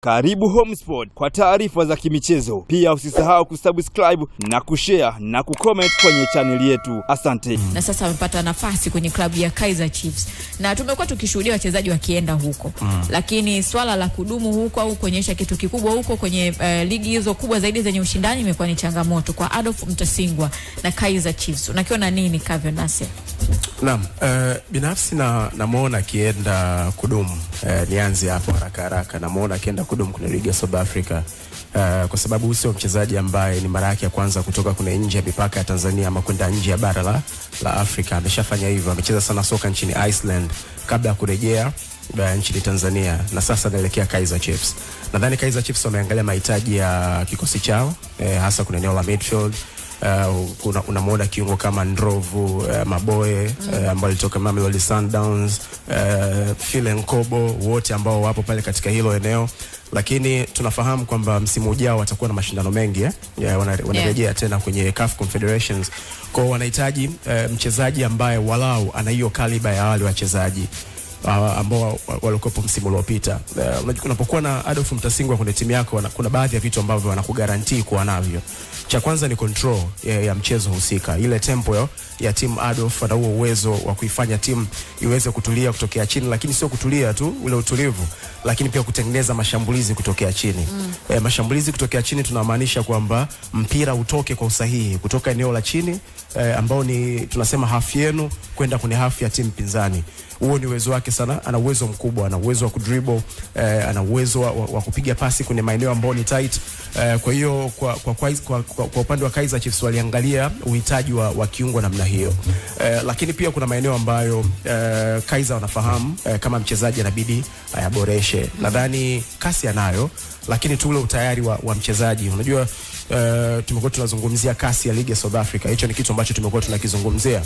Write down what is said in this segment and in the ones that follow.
Karibu Homesport kwa taarifa za kimichezo. Pia usisahau kusubscribe na kushare na kucomment kwenye channel yetu. Asante. Na sasa wamepata nafasi kwenye klabu ya Kaizer Chiefs. Na tumekuwa tukishuhudia wachezaji wakienda huko. Lakini swala la kudumu huko au kuonyesha kitu kikubwa huko kwenye ligi hizo kubwa zaidi zenye ushindani imekuwa ni changamoto kwa Adolf Mtasingwa na Kaizer Chiefs. Unakiona nini Kavyo Nase? Naam, binafsi namuona akienda kudumu. Nianze hapo haraka namuona akienda kudumu kwenye ligi ya South Africa. Kwa sababu sio mchezaji ambaye ni mara yake ya kwanza kutoka kwenye nje ya mipaka ya Tanzania ama kwenda nje ya bara la Afrika. Ameshafanya hivyo, amecheza sana soka nchini Iceland kabla ya kurejea nchini Tanzania, na sasa anaelekea Kaizer Chiefs. Nadhani Kaizer Chiefs wameangalia mahitaji ya kikosi chao, hasa kuna eneo la midfield. Unamuona kiungo kama Ndrovu, Maboye ambao alitoka Mamelodi Sundowns, Phil Nkobo, wote ambao wapo pale katika hilo eneo. Lakini tunafahamu kwamba msimu ujao watakuwa na mashindano mengi wanarejea tena kwenye CAF Confederations. Kwa wanahitaji mchezaji ambaye walau ana hiyo kaliba ya wale wachezaji ambao walikopo msimu uliopita. Unapokuwa na Adolf Mtasingwa kwenye timu yako, kuna baadhi ya vitu ambavyo wanakugarantii kuwa navyo. Cha kwanza ni control ya mchezo husika. Ile tempo ya timu Adolf ana uwezo wa kuifanya timu iweze kutulia kutokea chini, lakini sio kutulia tu ule utulivu, lakini pia kutengeneza mashambulizi kutokea chini. Mashambulizi kutokea chini tunamaanisha kwamba mpira utoke kwa usahihi kutoka eneo la chini ambao ni tunasema half yenu kwenda kwenye half ya timu pinzani. Huo ni uwezo wake sana, ana uwezo mkubwa, ana uwezo wa kudribble, ana uwezo wa kupiga pasi kwenye maeneo ambayo ni tight. Kwa hiyo kwa upande wa Kaizer Chiefs waliangalia uhitaji wa kiungo namna hiyo. Lakini pia kuna maeneo ambayo Kaizer wanafahamu kama mchezaji anabidi ayaboreshe. Nadhani kasi anayo, lakini tu ule utayari wa mchezaji. Unajua tumekuwa tunazungumzia kasi ya ligi ya South Africa. Hicho ni kitu ambacho tumekuwa tunakizungumzia.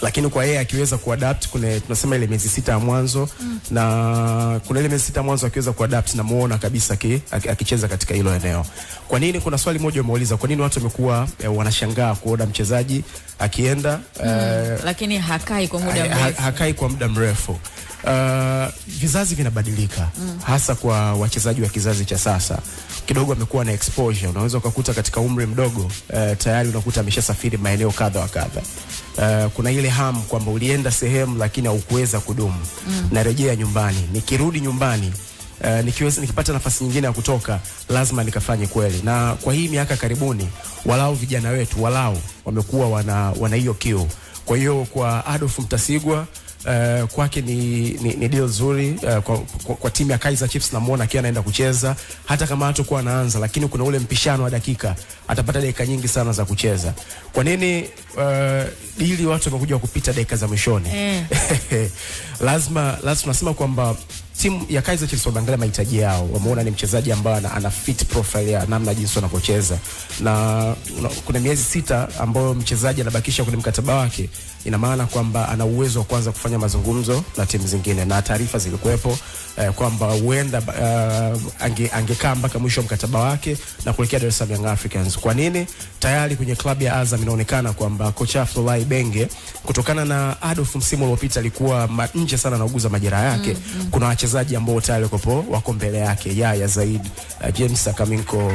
Lakini kwa yeye akiweza kuadapt, tunasema ile miezi 6 ya mwanzo, na kuna ile miezi 6 ya mwanzo akiweza kuadapt, na muona kabisa akicheza katika hilo eneo. Kwa nini? Kuna swali moja umeuliza, kwa nini watu wamekuwa wanashangaa kuona mchezaji akienda lakini hakai kwa muda mrefu? Hakai kwa muda mrefu. Vizazi vinabadilika, hasa kwa wachezaji wa kizazi cha sasa. Kidogo amekuwa na exposure. Unaweza ukakuta katika umri mdogo tayari unakuta ameshasafiri maeneo kadha wa kadha. Kuna ile hamu kwamba ulienda sehemu lakini haukuweza kudumu. Narejea nyumbani, nikirudi nyumbani nikipata nafasi nyingine ya kutoka lazima nikafanye kweli. Na kwa hii miaka karibuni walau vijana wetu walau wamekuwa wana hiyo kiu. Kwa hiyo kwa Adolf Mtasingwa kwake ni deal nzuri. Kwa timu ya Kaizer Chiefs namuona akiwa anaenda kucheza, hata kama hatakuwa anaanza, lakini kuna ule mpishano wa dakika, atapata dakika nyingi sana za kucheza. Kwa nini ili watu wamekuja kupita dakika za mwishoni? lazima tunasema kwamba timu ya Kaizer Chiefs wameangalia mahitaji yao, wameona ni mchezaji ambaye ana fit profile ya namna jinsi anapocheza, na kuna miezi 6 ambayo mchezaji anabakisha kwenye mkataba wake. Ina maana kwamba ana uwezo wa kwanza kufanya mazungumzo na timu zingine, na taarifa zilikuwepo kwamba huenda angekaa mpaka mwisho mkataba wake na kuelekea Dar es Salaam Young Africans. Kwa nini? Tayari kwenye klabu ya Azam inaonekana kwamba kocha Abdullahi Benge, kutokana na Adolf msimu uliopita alikuwa nje sana anauguza majeraha yake, kuna wachezaji ambao tayari wako mbele yake, Yaya Zaid, James Akaminko,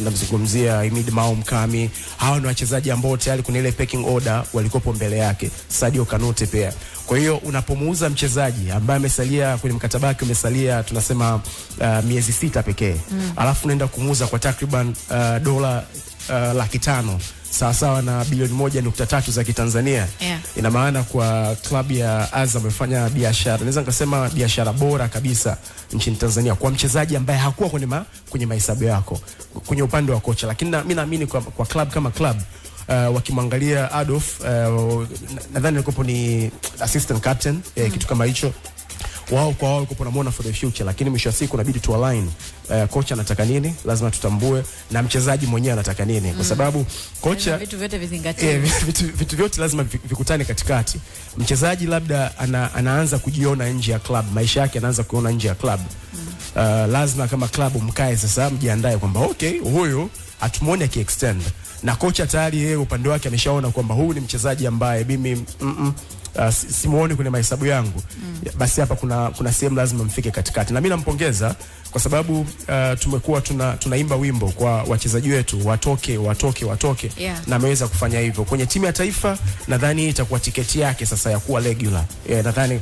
namzungumzia Imid Maumkami. Hao ni wachezaji ambao tayari kuna ile pecking order walikopo mbele yake, Sadio Kanute pia. Kwa hiyo unapomuuza mchezaji ambaye amesalia kwenye mkataba wake umesalia tunasema miezi 6 pekee, alafu unaenda kumuuza kwa takriban dola 500 sawa na bilioni 1.3 za Kitanzania. Ina maana kwa klabu ya Azam amefanya biashara, naweza nikasema biashara bora kabisa nchini Tanzania kwa mchezaji ambaye hakuwa kwenye mahesabu yako kwenye upande wa kocha. Lakini mimi naamini kwa club kama club wakimwangalia Adolf, nadhani alikopo ni assistant captain, kitu kama hicho. Wao kwa wao kupo namuona for the future, lakini mwisho wa siku inabidi tu align. Kocha anataka nini, lazima tutambue, na mchezaji mwenyewe anataka nini, kwa sababu kocha vitu vyote vizingatiwe. Vitu vyote lazima vikutane katikati. Mchezaji labda anaanza kujiona nje ya club, maisha yake anaanza kuona nje ya club. Lazima kama club mkae sasa, mjiandae kwamba okay, huyu atumuone ki-extend, na kocha tayari yeye upande wake ameshaona kwamba huyu ni mchezaji ambaye mimi simuoni kwenye mahesabu yangu, basi hapa kuna sehemu lazima mfike katikati. Na mimi nampongeza kwa sababu tumekuwa tunaimba wimbo kwa wachezaji wetu watoke. Yeah. Na ameweza kufanya hivyo kwenye timu ya taifa. Nadhani itakuwa tiketi yake sasa ya kuwa regular. Nadhani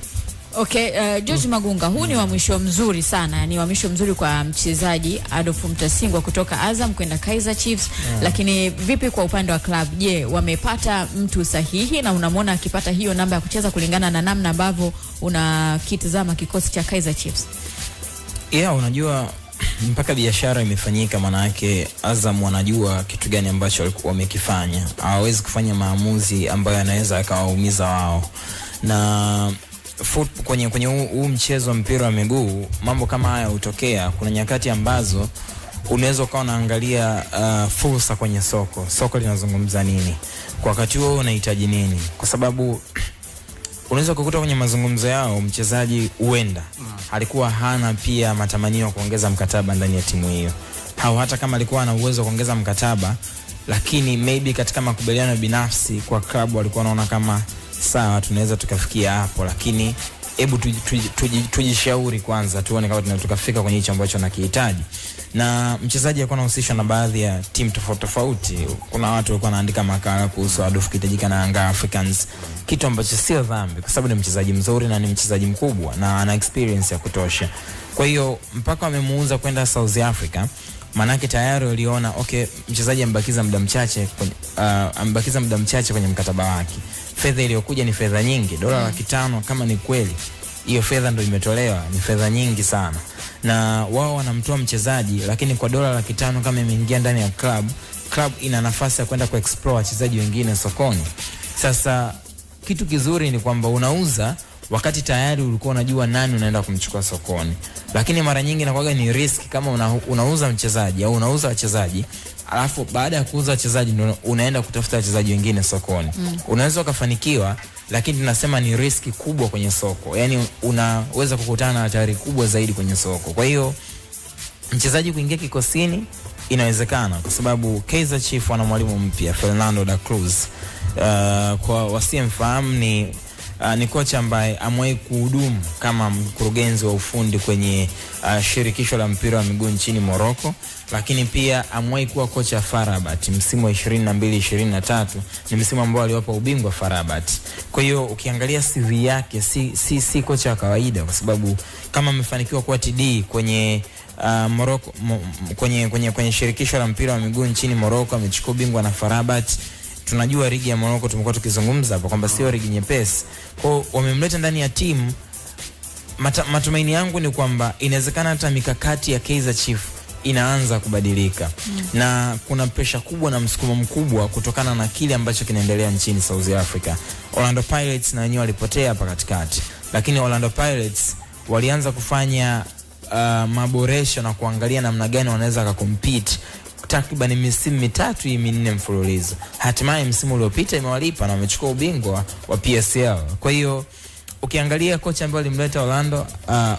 Okay, George Magunga, huu ni uhamisho mzuri sana, ni uhamisho mzuri kwa mchezaji Adolf Mtasingwa kutoka Azam kwenda Kaizer Chiefs. Lakini vipi kwa upande wa club? Je, wamepata mtu sahihi na unamwona akipata hiyo namba ya kucheza kulingana na namna ambavyo unakitazama kikosi cha Kaizer Chiefs? Unajua mpaka biashara imefanyika, maana yake Azam wanajua kitu gani ambacho walikuwa wamekifanya. Hawawezi kufanya maamuzi ambayo yanaweza akawaumiza wao. Na kwenye huu mchezo wa mpira wa miguu mambo kama haya hutokea. Kuna nyakati ambazo unaweza ukawa unaangalia fursa kwenye soko linazungumza nini, kwa wakati huo unahitaji nini, kwa sababu unaweza kukuta kwenye mazungumzo yao mchezaji huenda alikuwa hana pia matamanio ya kuongeza mkataba ndani ya timu hiyo, au hata kama alikuwa ana uwezo wa kuongeza mkataba, lakini maybe katika makubaliano binafsi kwa klabu walikuwa wanaona kama sawa, tunaweza tukafikia hapo, lakini hebu tujishauri kwanza tuone kama tunaweza tukafika kwenye hicho ambacho nakihitaji. Na mchezaji alikuwa anahusishwa na baadhi ya timu tofauti. Kuna watu walikuwa wanaandika makala kuhusu Adolf kitajika na Yanga Africans, kitu ambacho sio dhambi kwa sababu ni mchezaji mzuri na ni mchezaji mkubwa na ana experience ya kutosha. Kwa hiyo mpaka wamemuuza kwenda South Africa, manake tayari waliona okay, mchezaji ambakiza muda mchache kwenye mkataba wake. Fedha iliyokuja ni fedha nyingi, $500,000 kama ni kweli. Hiyo fedha ndio imetolewa, ni fedha nyingi sana. Na wao wanamtoa mchezaji, lakini kwa $500,000 kama imeingia ndani ya club ina nafasi ya kwenda kuexplore wachezaji wengine sokoni. Sasa kitu kizuri ni kwamba unauza wakati tayari ulikuwa unajua nani unaenda kumchukua sokoni. Lakini mara nyingi inakuwa ni risk kama unauza mchezaji au unauza wachezaji, alafu baada ya kuuza wachezaji unaenda kutafuta wachezaji wengine sokoni. Unaweza ukafanikiwa, lakini tunasema ni riski kubwa kwenye soko. Yaani unaweza kukutana na hatari kubwa zaidi kwenye soko. Kwa hiyo mchezaji kuingia kikosini inawezekana kwa sababu Kaizer Chiefs wana mwalimu mpya, Fernando da Cruz. Kwa wasimfahamu ni kocha ambaye amewahi kuhudumu kama mkurugenzi wa ufundi kwenye shirikisho la mpira wa miguu nchini Morocco, lakini pia amewahi kuwa kocha FAR Rabat msimu wa 22-23, ni msimu ambao aliwapa ubingwa FAR Rabat. Kwa hiyo ukiangalia CV yake si kocha wa kawaida, kwa sababu kama amefanikiwa kuwa TD kwenye Morocco, kwenye shirikisho la mpira wa miguu nchini Morocco, amechukua ubingwa na FAR Rabat. Tunajua ligi ya Morocco tumekuwa tukizungumza hapo kwamba sio ligi nyepesi. Kwa wamemleta ndani ya timu. Matumaini yangu ni kwamba inawezekana hata mikakati ya Kaizer Chiefs inaanza kubadilika. Na kuna pressure kubwa na msukumo mkubwa kutokana na kile ambacho kinaendelea nchini South Africa. Orlando Pirates na wenyewe walipotea hapa katikati, lakini Orlando Pirates walianza kufanya maboresho na kuangalia namna gani wanaweza kucompete takriban misimu 3-4 mfululizo. Hatimaye msimu uliopita imewalipa na wamechukua ubingwa wa PSL. Kwa hiyo ukiangalia kocha ambaye alimleta Orlando,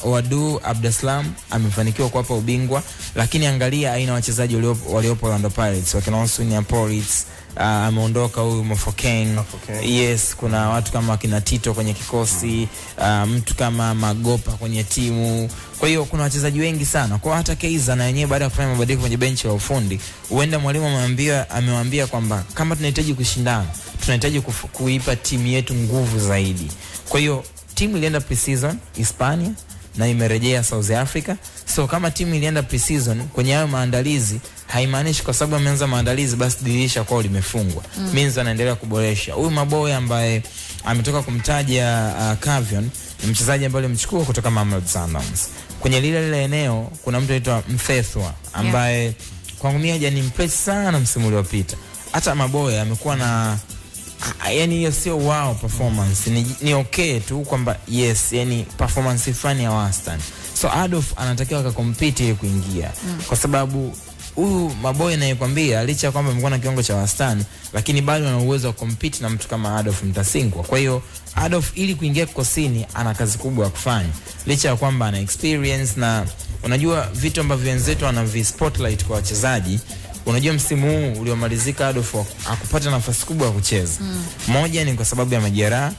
Wadu Abdeslam, amefanikiwa kuwapa ubingwa, lakini angalia aina wachezaji waliopo Orlando Pirates. Wakina Oswin Politz, ameondoka huyu Mofokeng. Yes, kuna watu kama kina Tito kwenye kikosi, mtu kama Magopa kwenye timu. Kwa hiyo kuna wachezaji wengi sana. Kwa hata Kaizer na yenyewe baada ya kufanya mabadiliko kwenye benchi la ufundi, huenda mwalimu amewaambia kwamba kama tunahitaji kushindana, tunahitaji kuipa timu yetu nguvu zaidi. Kwa hiyo timu ilienda pre-season Hispania na imerejea South Africa. So kama timu ilienda pre-season kwenye hayo maandalizi, haimaanishi kwa sababu ameanza maandalizi basi dirisha kwao limefungwa. Means anaendelea kuboresha. Huyu Maboya ambaye ametoka kumtaja Cavion, ni mchezaji ambaye alimchukua kutoka Mamelodi Sundowns. Kwenye lile eneo kuna mtu anaitwa Mthethwa ambaye kwangu mimi hajanimpress sana msimu uliopita. Hata Maboya amekuwa na yani hiyo sio wow performance, ni okay tu kwamba yes, yani performance fulani ya wastani. So Adolf anatakiwa akakompete ili kuingia, kwa sababu huyu Maboya nayekwambia licha kwamba amekuwa na kiwango cha wastani, lakini bado ana uwezo wa compete na mtu kama Adolf Mtasingwa. Kwa hiyo Adolf ili kuingia kikosini ana kazi kubwa ya kufanya, licha ya kwamba ana experience. Na unajua vitu ambavyo wenzetu wana spotlight kwa wachezaji. Unajua msimu huu uliomalizika Adolf hakupata nafasi kubwa ya kucheza. Moja ni kwa sababu ya majeraha,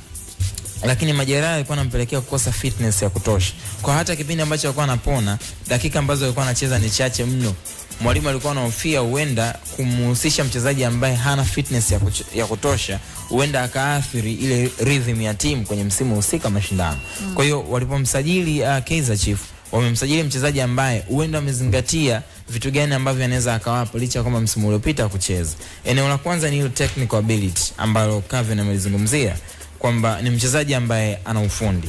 lakini majeraha yalikuwa yanampelekea kukosa fitness ya kutosha. Kwa hata kipindi ambacho alikuwa anapona, dakika ambazo alikuwa anacheza ni chache mno. Mwalimu alikuwa anahofia huenda kumhusisha mchezaji ambaye hana fitness ya kutosha, huenda akaathiri ile rhythm ya timu kwenye msimu husika mashindano. Kwa hiyo walipomsajili Kaizer Chiefs, wamemsajili mchezaji ambaye huenda amezingatia vitu gani ambavyo anaweza akawapa, licha kwamba msimu uliopita kucheza. Eneo la kwanza ni ile technical ability ambalo Kevin amelizungumzia, kwamba ni mchezaji ambaye ana ufundi.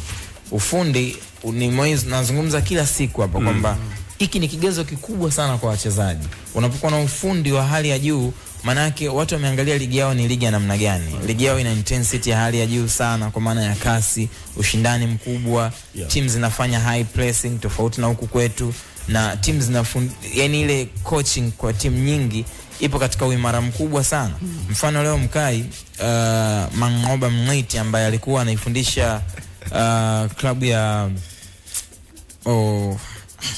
Ufundi ni Moiz nazungumza kila siku hapa kwamba hiki ni kigezo kikubwa sana kwa wachezaji. Unapokuwa na ufundi wa hali ya juu, manake watu wameangalia ligi yao ni ligi ya namna gani. Ligi yao ina intensity ya hali ya juu sana, kwa maana ya kasi, ushindani mkubwa, teams zinafanya high pressing tofauti na huku kwetu, na teams yani ile coaching kwa timu nyingi ipo katika uimara mkubwa sana. Mfano leo Mkai Mangoba Mng'iti ambaye alikuwa anaifundisha klabu ya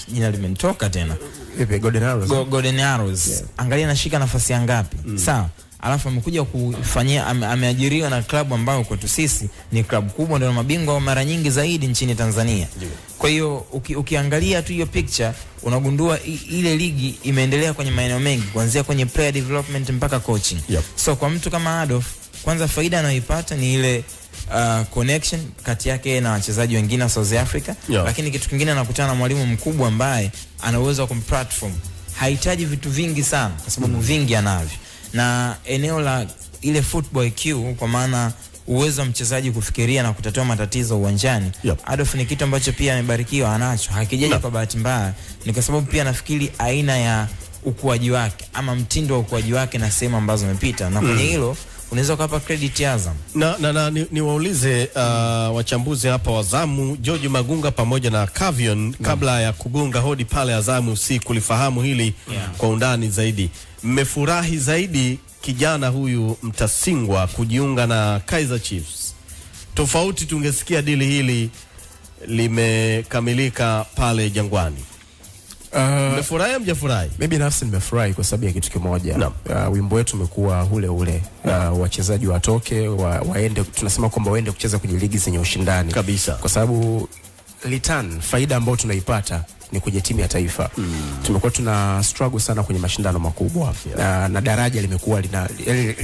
jina limenitoka tena, Golden Arrows. Yeah. Angalia anashika nafasi ya ngapi? Sawa. Alafu amekuja kufanyia ameajiriwa na klabu ambayo kwetu sisi ni klabu kubwa, ndio mabingwa mara nyingi zaidi nchini Tanzania. Yeah. Kwa hiyo ukiangalia tu hiyo picture unagundua ile ligi imeendelea kwenye maeneo mengi, kuanzia kwenye player development mpaka coaching. Yep. So kwa mtu kama Adolf, kwanza faida anayoipata ni ile connection kati yake na wachezaji wengine wa South Africa. Yeah. Lakini kitu kingine anakutana na mwalimu mkubwa ambaye ana uwezo wa kumplatform. Hahitaji vitu vingi sana kwa sababu vingi anavyo. Na eneo la ile football IQ, kwa maana uwezo wa mchezaji kufikiria na kutatua matatizo uwanjani. Yep. Adolf ni kitu ambacho pia amebarikiwa anacho. Hakijaja kwa bahati mbaya, ni kwa sababu pia nafikiri aina ya ukuaji wake ama mtindo wa ukuaji wake na sehemu ambazo amepita, na kwenye hilo unaweza kupa credit ya Azam. Niwaulize wachambuzi hapa wa Zamu, George Magunga pamoja na Kavion, kabla ya kugonga hodi pale Azamu kulifahamu hili kwa undani zaidi. Mmefurahi zaidi kijana huyu Mtasingwa kujiunga na Kaizer Chiefs? Tofauti tungesikia dili hili limekamilika pale Jangwani. Mmefurahi mjafurahi? Mimi binafsi nimefurahi kwa sababu ya kitu kimoja. No. Wimbo wetu umekuwa ule wachezaji watoke waende, tunasema kwamba waende kucheza kwenye ligi zenye ushindani kabisa, kwa sababu faida ambayo tunaipata ni kwenye timu ya taifa. Tumekuwa tuna struggle sana kwenye mashindano makubwa. Na daraja limekuwa